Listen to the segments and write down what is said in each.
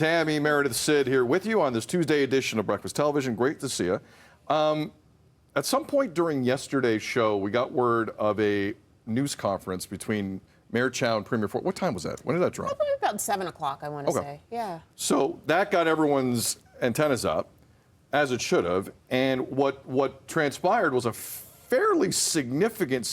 Tammie, Meredith, Sid here with you on this Tuesday edition of Breakfast Television. Great to see you. At some point during yesterday's show, we got word of a news conference between Mayor Chow and Premier Ford. What time was that? When did that drop? Probably about 7 o'clock, I want to say. Yeah. So that got everyone's antennas up, as it should have. And what transpired was a fairly significant,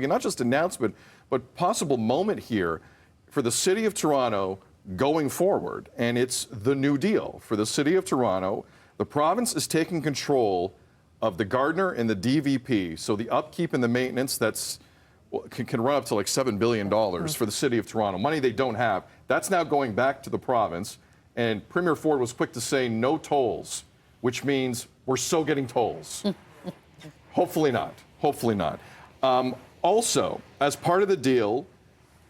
not just announcement, but possible moment here for the city of Toronto going forward. And it's the New Deal for the city of Toronto. The province is taking control of the Gardiner and the DVP. So the upkeep and the maintenance can run up to like $7 billion for the city of Toronto. Money they don't have. That's now going back to the province. And Premier Ford was quick to say no tolls, which means we're so getting tolls. Hopefully not. Hopefully not. Also, as part of the deal,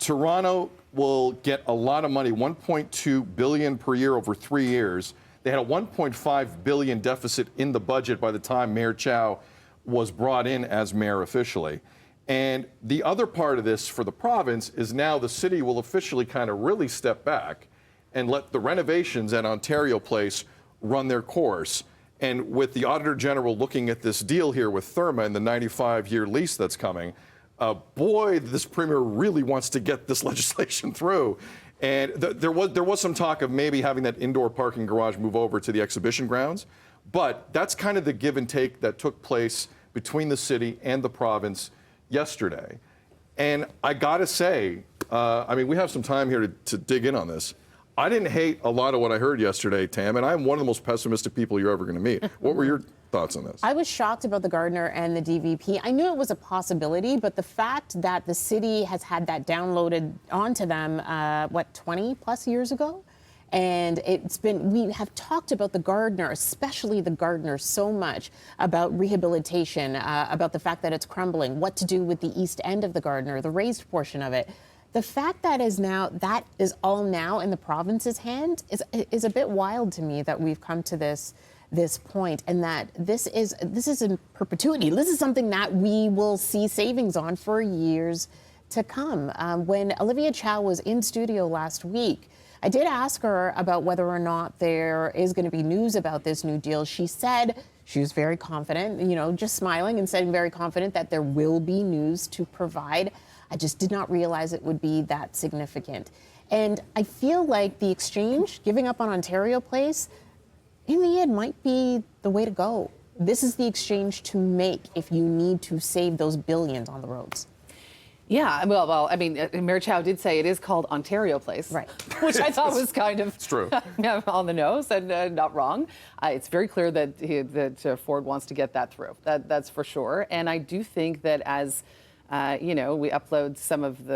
Toronto will get a lot of money, $1.2 billion per year over 3 years. They had a $1.5 billion deficit in the budget by the time Mayor Chow was brought in as mayor officially. And the other part of this for the province is now the city will officially kind of really step back and let the renovations at Ontario Place run their course. And with the Auditor General looking at this deal here with Therma and the 95-year lease that's coming, boy, this premier really wants to get this legislation through. And there was some talk of maybe having that indoor parking garage move over to the exhibition grounds. But that's kind of the give and take that took place between the city and the province yesterday. And I got to say, I mean, we have some time here to dig in on this. I didn't hate a lot of what I heard yesterday, Tam, and I'm one of the most pessimistic people you're ever going to meet. What were your thoughts on this? I was shocked about the Gardiner and the DVP. I knew it was a possibility, but the fact that the city has had that downloaded onto them, 20 plus years ago? And we have talked about the Gardiner, especially the Gardiner, so much about rehabilitation, about the fact that it's crumbling, what to do with the east end of the Gardiner, the raised portion of it. The fact that is all now in the province's hand is a bit wild to me, that we've come to this point, and that this is in perpetuity. This is something that we will see savings on for years to come. When Olivia Chow was in studio last week, I did ask her about whether or not there is going to be news about this new deal. She said she was very confident, just smiling and saying very confident that there will be news to provide. I just did not realize it would be that significant. And I feel like the exchange, giving up on Ontario Place, in the end might be the way to go. This is the exchange to make if you need to save those billions on the roads. Yeah, well, I mean, Mayor Chow did say it is called Ontario Place, right? Which I thought was kind of it's true. On the nose and not wrong. It's very clear that Ford wants to get that through. That's for sure. And I do think that as we upload some of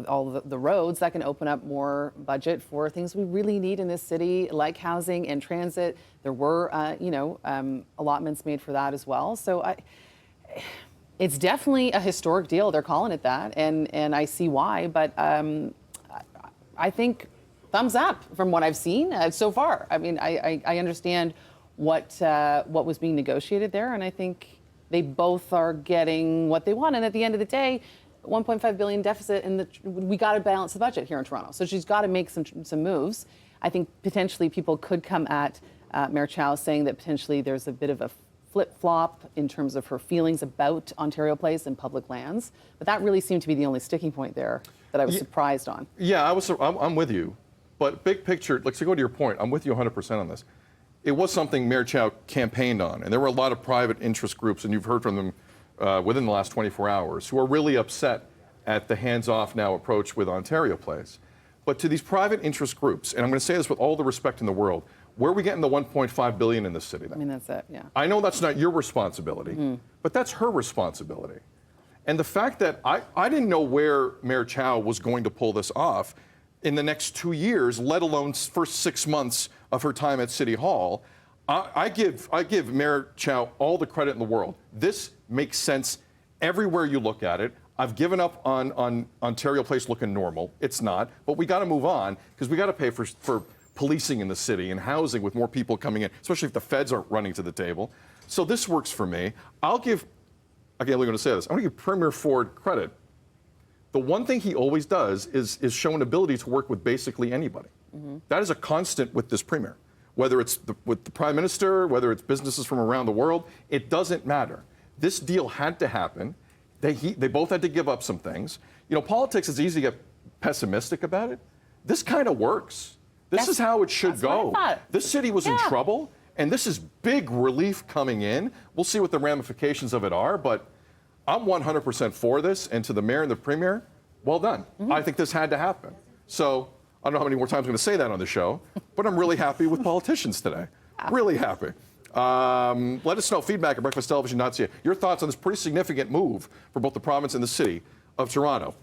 all the roads, that can open up more budget for things we really need in this city, like housing and transit. There were, allotments made for that as well. So it's definitely a historic deal. They're calling it that, and I see why. But I think thumbs up from what I've seen so far. I mean, I understand what was being negotiated there, and I think they both are getting what they want. And at the end of the day, $1.5 billion deficit, and we got to balance the budget here in Toronto. So she's got to make some moves. I think potentially people could come at Mayor Chow saying that potentially there's a bit of a flip-flop in terms of her feelings about Ontario Place and public lands. But that really seemed to be the only sticking point there that I was surprised on. Yeah, I'm with you. But big picture, like, to go to your point, I'm with you 100% on this. It was something Mayor Chow campaigned on, and there were a lot of private interest groups, and you've heard from them within the last 24 hours, who are really upset at the hands-off now approach with Ontario Place. But to these private interest groups, and I'm going to say this with all the respect in the world, where are we getting the $1.5 billion in this city then? I mean, that's it, yeah. I know that's not your responsibility, but that's her responsibility. And the fact that I didn't know where Mayor Chow was going to pull this off in the next 2 years, let alone first 6 months of her time at City Hall. I give Mayor Chow all the credit in the world. This makes sense everywhere you look at it. I've given up on Ontario Place looking normal. It's not, but we got to move on because we got to pay for policing in the city and housing with more people coming in, especially if the feds aren't running to the table. So this works for me. I'll give, again, we're going to say this, I'm going to give Premier Ford credit. The one thing he always does is show an ability to work with basically anybody. That is a constant with this premier. Whether it's with the prime minister, whether it's businesses from around the world, it doesn't matter. This deal had to happen. They both had to give up some things. You know, politics is easy to get pessimistic about it. This kind of works. This is how it should go. what I thought. This city was in trouble, and this is big relief coming in. We'll see what the ramifications of it are, but I'm 100% for this. And to the mayor and the premier, well done. I think this had to happen. So I don't know how many more times I'm going to say that on the show, but I'm really happy with politicians today. Really happy. Let us know, feedback at breakfasttelevision.ca. Your thoughts on this pretty significant move for both the province and the city of Toronto.